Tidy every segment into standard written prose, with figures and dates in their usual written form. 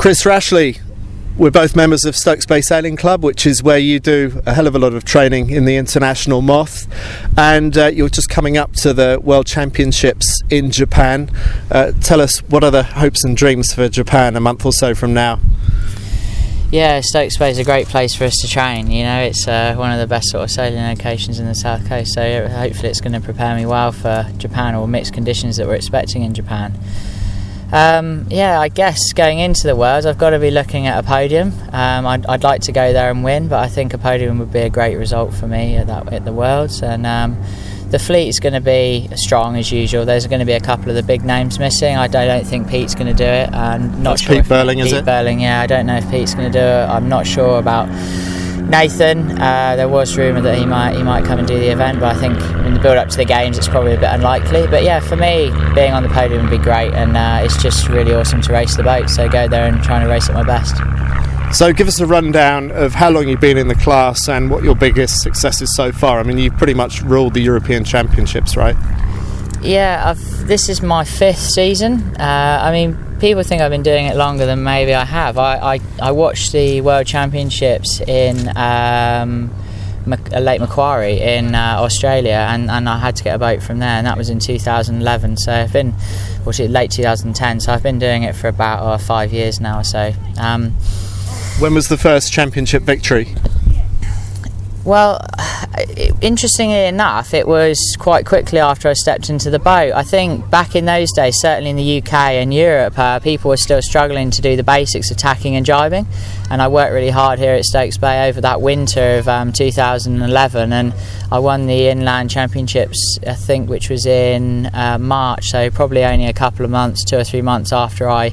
Chris Rashley, we're both members of Stokes Bay Sailing Club, which is where you do a hell of a lot of training in the International Moth, and you're just coming up to the World Championships in Japan. Tell us, what are the hopes and dreams for Japan a month or so from now? Yeah, Stokes Bay is a great place for us to train. You know, it's one of the best sort of sailing locations in the South Coast, so hopefully it's going to prepare me well for Japan, or mixed conditions that we're expecting in Japan. I guess going into the Worlds I've got to be looking at a podium. I'd like to go there and win, but I think a podium would be a great result for me at the Worlds. And the fleet is going to be strong as usual. There's going to be a couple of the big names missing. I don't think Pete's going to do it. I'm not sure. Pete Burling, is it? Pete Burling, yeah. I don't know if Pete's going to do it. I'm not sure about Nathan. There was rumour that he might come and do the event, but I think in the build up to the games it's probably a bit unlikely. But yeah, for me, being on the podium would be great, and it's just really awesome to race the boat, so go there and try and race at my best. So give us a rundown of how long you've been in the class and what your biggest successes so far. I mean, you've pretty much ruled the European Championships, right? Yeah, this is my 5th season. I mean, people think I've been doing it longer than maybe I have. I watched the World Championships in Lake Macquarie in Australia, and I had to get a boat from there, and that was in 2011. So I've been, late 2010. So I've been doing it for about 5 years now or so. When was the first championship victory? Well, interestingly enough, it was quite quickly after I stepped into the boat. I think back in those days, certainly in the UK and Europe, people were still struggling to do the basics of tacking and jibing, and I worked really hard here at Stokes Bay over that winter of 2011, and I won the Inland Championships, I think, which was in March, so probably only a couple of months, 2 or 3 months after I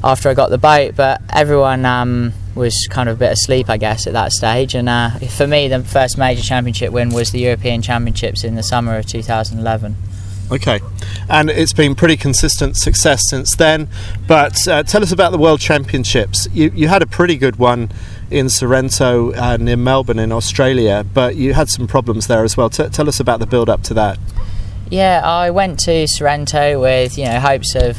got the boat. But everyone was kind of a bit asleep, I guess, at that stage, and for me the first major championship win was the European Championships in the summer of 2011. Okay, and it's been pretty consistent success since then, but tell us about the World Championships. You had a pretty good one in Sorrento near Melbourne in Australia, but you had some problems there as well. Tell us about the build up to that. Yeah, I went to Sorrento with hopes of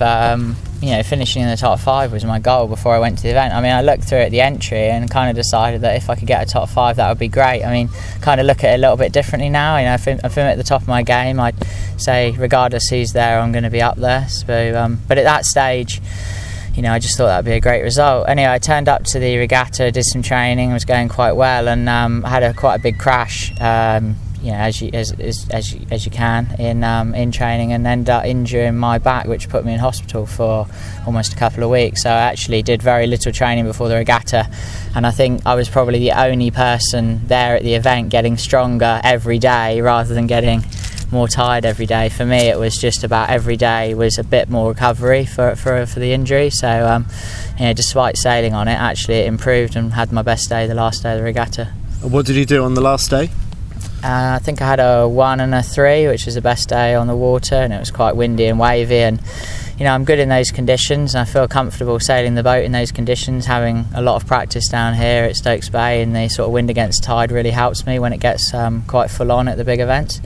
finishing in the top 5 was my goal before I went to the event. I mean, I looked through at the entry and kind of decided that if I could get a top 5, that would be great. I mean, kind of look at it a little bit differently now. If I'm at the top of my game, I'd say regardless who's there, I'm going to be up there. So, but at that stage, I just thought that would be a great result. Anyway, I turned up to the regatta, did some training, was going quite well, and had quite a big crash. As you can in training, and ended up injuring my back, which put me in hospital for almost a couple of weeks. So I actually did very little training before the regatta, and I think I was probably the only person there at the event getting stronger every day rather than getting more tired every day. For me, it was just about every day was a bit more recovery for the injury. So despite sailing on it, actually it improved, and had my best day the last day of the regatta. What did you do on the last day? I think I had a 1 and a 3, which was the best day on the water, and it was quite windy and wavy, and I'm good in those conditions, and I feel comfortable sailing the boat in those conditions. Having a lot of practice down here at Stokes Bay, and the sort of wind against tide really helps me when it gets quite full on at the big events.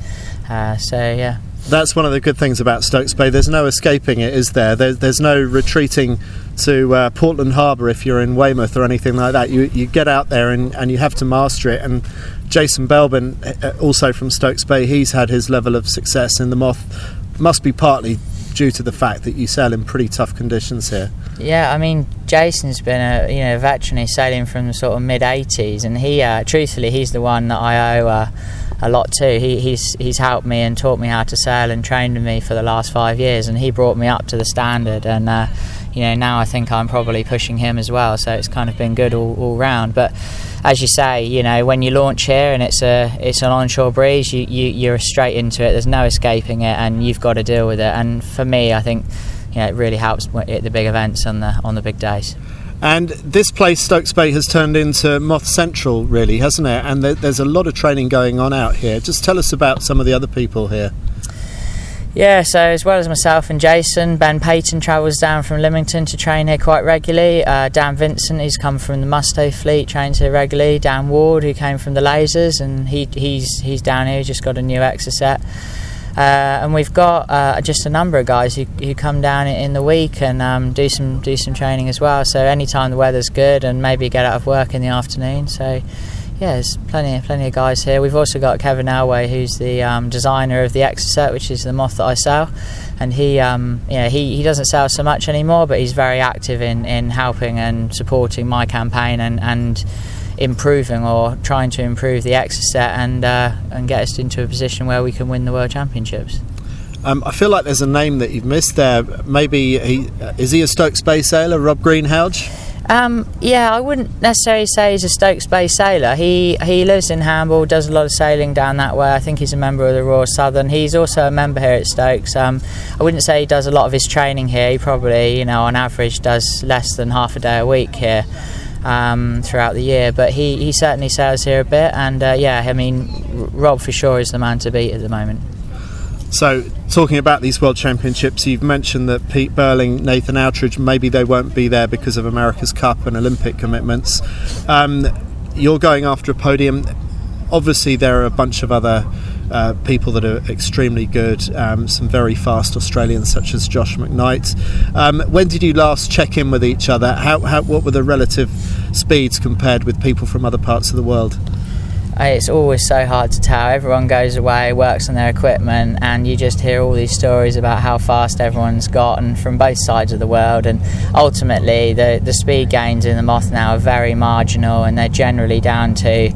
Yeah. That's one of the good things about Stokes Bay. There's no escaping it, is there? There's no retreating to Portland Harbour if you're in Weymouth or anything like that. You get out there and you have to master it. And Jason Belbin, also from Stokes Bay, he's had his level of success in the Moth. Must be partly due to the fact that you sail in pretty tough conditions here. Yeah, I mean, Jason's been a veteran. He's sailing from the sort of mid-80s, and he truthfully he's the one that I owe a lot to. He's helped me and taught me how to sail and trained me for the last 5 years, and he brought me up to the standard, and now I think I'm probably pushing him as well, so it's kind of been good all round. But as you say, when you launch here and it's an onshore breeze, you're straight into it. There's no escaping it, and you've got to deal with it. And for me, I think it really helps at the big events on the big days. And this place, Stokes Bay, has turned into Moth Central, really, hasn't it? And there's a lot of training going on out here. Just tell us about some of the other people here. Yeah, so as well as myself and Jason, Ben Payton travels down from Lymington to train here quite regularly. Dan Vincent, he's come from the Musto fleet, trains here regularly. Dan Ward, who came from the Lasers, and he's down here, just got a new Exocet. And we've got just a number of guys who come down in the week and do some training as well. So anytime the weather's good, and maybe get out of work in the afternoon. So yeah, there's plenty of guys here. We've also got Kevin Elway, who's the designer of the Exocet, which is the moth that I sell, and he doesn't sell so much anymore, but he's very active in helping and supporting my campaign and improving or trying to improve the Exocet and get us into a position where we can win the World Championships. I feel like there's a name that you've missed there. Maybe is he a Stokes Bay sailor, Rob Greenhalgh? Yeah, I wouldn't necessarily say he's a Stokes Bay sailor. He lives in Hamble, does a lot of sailing down that way. I think he's a member of the Royal Southern. He's also a member here at Stokes. I wouldn't say he does a lot of his training here. He probably, on average, does less than half a day a week here throughout the year. But he certainly sails here a bit. And Rob for sure is the man to beat at the moment. So, talking about these World Championships, you've mentioned that Pete Burling, Nathan Outridge, maybe they won't be there because of America's Cup and Olympic commitments. You're going after a podium. Obviously, there are a bunch of other people that are extremely good, some very fast Australians such as Josh McKnight. When did you last check in with each other? What were the relative speeds compared with people from other parts of the world? It's always so hard to tell. Everyone goes away, works on their equipment, and you just hear all these stories about how fast everyone's gotten from both sides of the world. And ultimately, the speed gains in the Moth now are very marginal, and they're generally down to,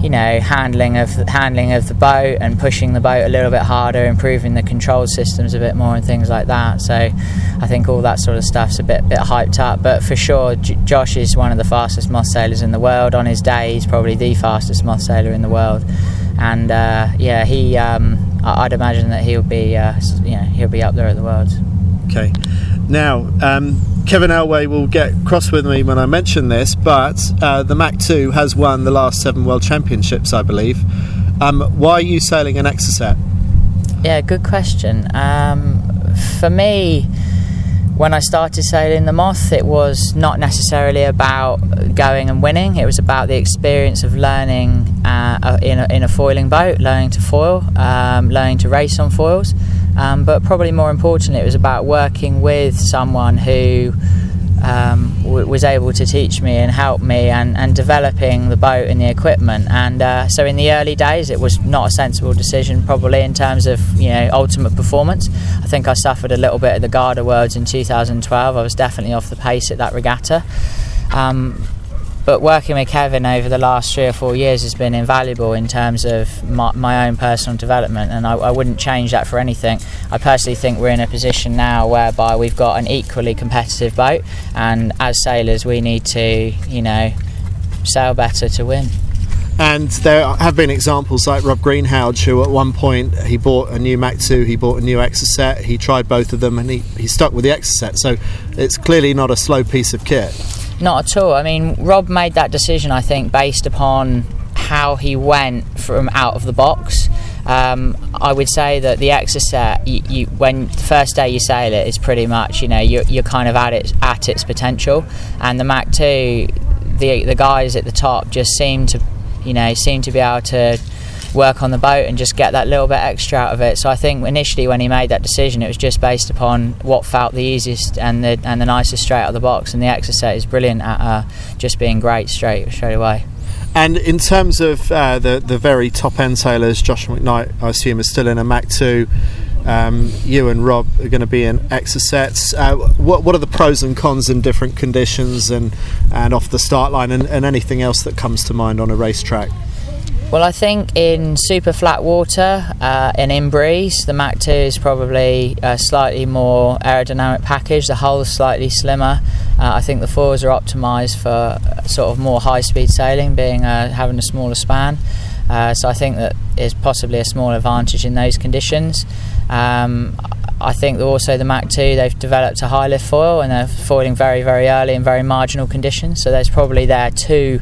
handling of the boat and pushing the boat a little bit harder, improving the control systems a bit more, and things like that. So I think all that sort of stuff's a bit hyped up. But for sure, Josh is one of the fastest moth sailors in the world. On his day, he's probably the fastest moth sailor in the world. And I'd imagine that he'll be up there at the Worlds. Okay. Now, Kevin Elway will get cross with me when I mention this, but the Mach 2 has won the last 7 World Championships, I believe. Why are you sailing an Exocet? Yeah, good question. For me, when I started sailing the Moth, it was not necessarily about going and winning. It was about the experience of learning in a foiling boat, learning to foil, learning to race on foils. But probably more importantly, it was about working with someone who was able to teach me and help me and developing the boat and the equipment. And so in the early days, it was not a sensible decision probably in terms of ultimate performance. I think I suffered a little bit at the Garda Worlds in 2012. I was definitely off the pace at that regatta. But working with Kevin over the last 3 or 4 years has been invaluable in terms of my own personal development, and I wouldn't change that for anything. I personally think we're in a position now whereby we've got an equally competitive boat, and as sailors we need to, sail better to win. And there have been examples like Rob Greenhalgh, who at one point he bought a new Mach 2, he bought a new Exocet, he tried both of them and he stuck with the Exocet, so it's clearly not a slow piece of kit. Not at all. I mean, Rob made that decision, I think, based upon how he went from out of the box. I would say that the Exocet, when the first day you sail it, is pretty much, you're kind of at its potential. And the Mach 2, the guys at the top just seem to be able to work on the boat and just get that little bit extra out of it. So I think initially when he made that decision, it was just based upon what felt the easiest and the nicest straight out of the box. And the Exocet is brilliant at just being great straight away. And in terms of the very top end sailors, Josh McKnight, I assume, is still in a Mach 2. You and Rob are going to be in Exocets. What are the pros and cons in different conditions and off the start line, and anything else that comes to mind on a racetrack? Well, I think in super flat water and in breeze, the Mach 2 is probably a slightly more aerodynamic package. The hull is slightly slimmer. I think the foils are optimised for sort of more high-speed sailing, having a smaller span. So I think that is possibly a small advantage in those conditions. I think that also the Mach 2, they've developed a high lift foil, and they're foiling very, very early in very marginal conditions. So there's probably two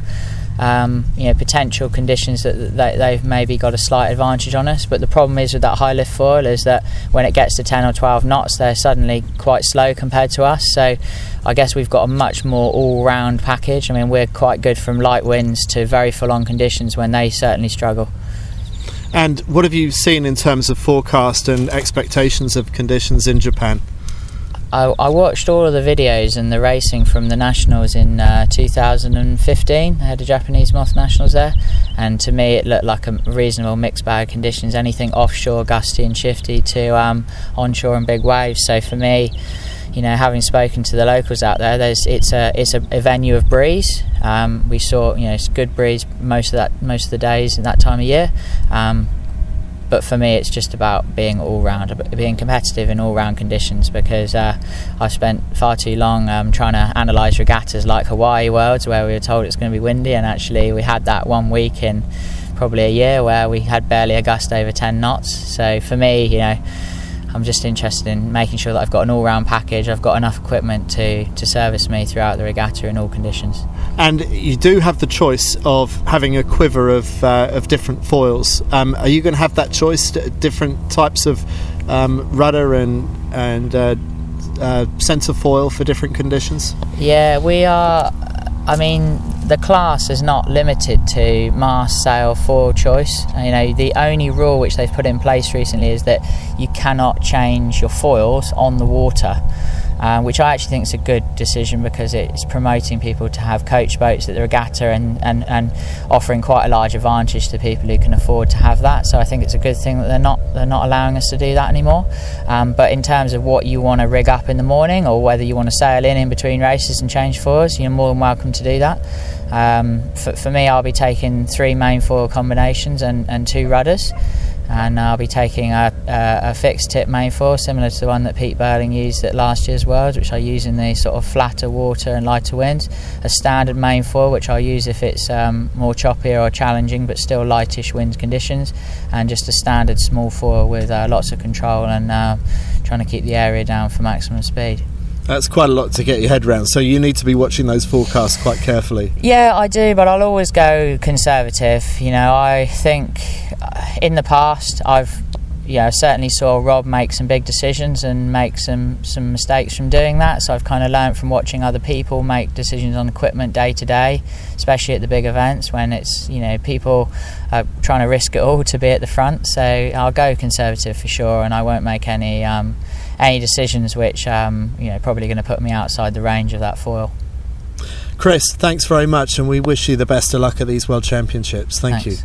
potential conditions that they've maybe got a slight advantage on us. But the problem is with that high lift foil is that when it gets to 10 or 12 knots, they're suddenly quite slow compared to us. So I guess we've got a much more all-round package. I mean, we're quite good from light winds to very full-on conditions when they certainly struggle. And what have you seen in terms of forecast and expectations of conditions in Japan? I watched all of the videos and the racing from the Nationals in 2015. They had the Japanese Moth Nationals there, and to me it looked like a reasonable mixed bag of conditions, anything offshore gusty and shifty to onshore and big waves. So for me, having spoken to the locals out there, it's a venue of breeze. We saw it's good breeze most of the days in that time of year. But for me, it's just about being being competitive in all-round conditions, because I've spent far too long trying to analyse regattas like Hawaii Worlds, where we were told it's going to be windy, and actually we had that 1 week in probably a year where we had barely a gust over 10 knots. So for me, I'm just interested in making sure that I've got an all-round package. I've got enough equipment to service me throughout the regatta in all conditions. And you do have the choice of having a quiver of different foils. Are you going to have that choice, different types of rudder and centre foil for different conditions? Yeah, we are. I mean, the class is not limited to mast, sail, foil choice. The only rule which they've put in place recently is that you cannot change your foils on the water, which I actually think is a good decision, because it's promoting people to have coach boats at the regatta and offering quite a large advantage to people who can afford to have that. So I think it's a good thing that they're not allowing us to do that anymore. But in terms of what you want to rig up in the morning, or whether you want to sail in between races and change foils, you're more than welcome to do that. For me, I'll be taking 3 main foil combinations and 2 rudders, and I'll be taking a fixed tip main foil similar to the one that Pete Burling used at last year's Worlds, which I use in the sort of flatter water and lighter winds, a standard main foil which I'll use if it's more choppier or challenging but still lightish wind conditions, and just a standard small foil with lots of control and trying to keep the area down for maximum speed. That's quite a lot to get your head around, so you need to be watching those forecasts quite carefully. Yeah, I do, but I'll always go conservative. I think in the past I've certainly saw Rob make some big decisions and make some mistakes from doing that, so I've kind of learned from watching other people make decisions on equipment day to day, especially at the big events when it's people are trying to risk it all to be at the front. So I'll go conservative for sure, and I won't make any decisions which probably going to put me outside the range of that foil. Chris, thanks very much, and we wish you the best of luck at these World Championships. Thank you.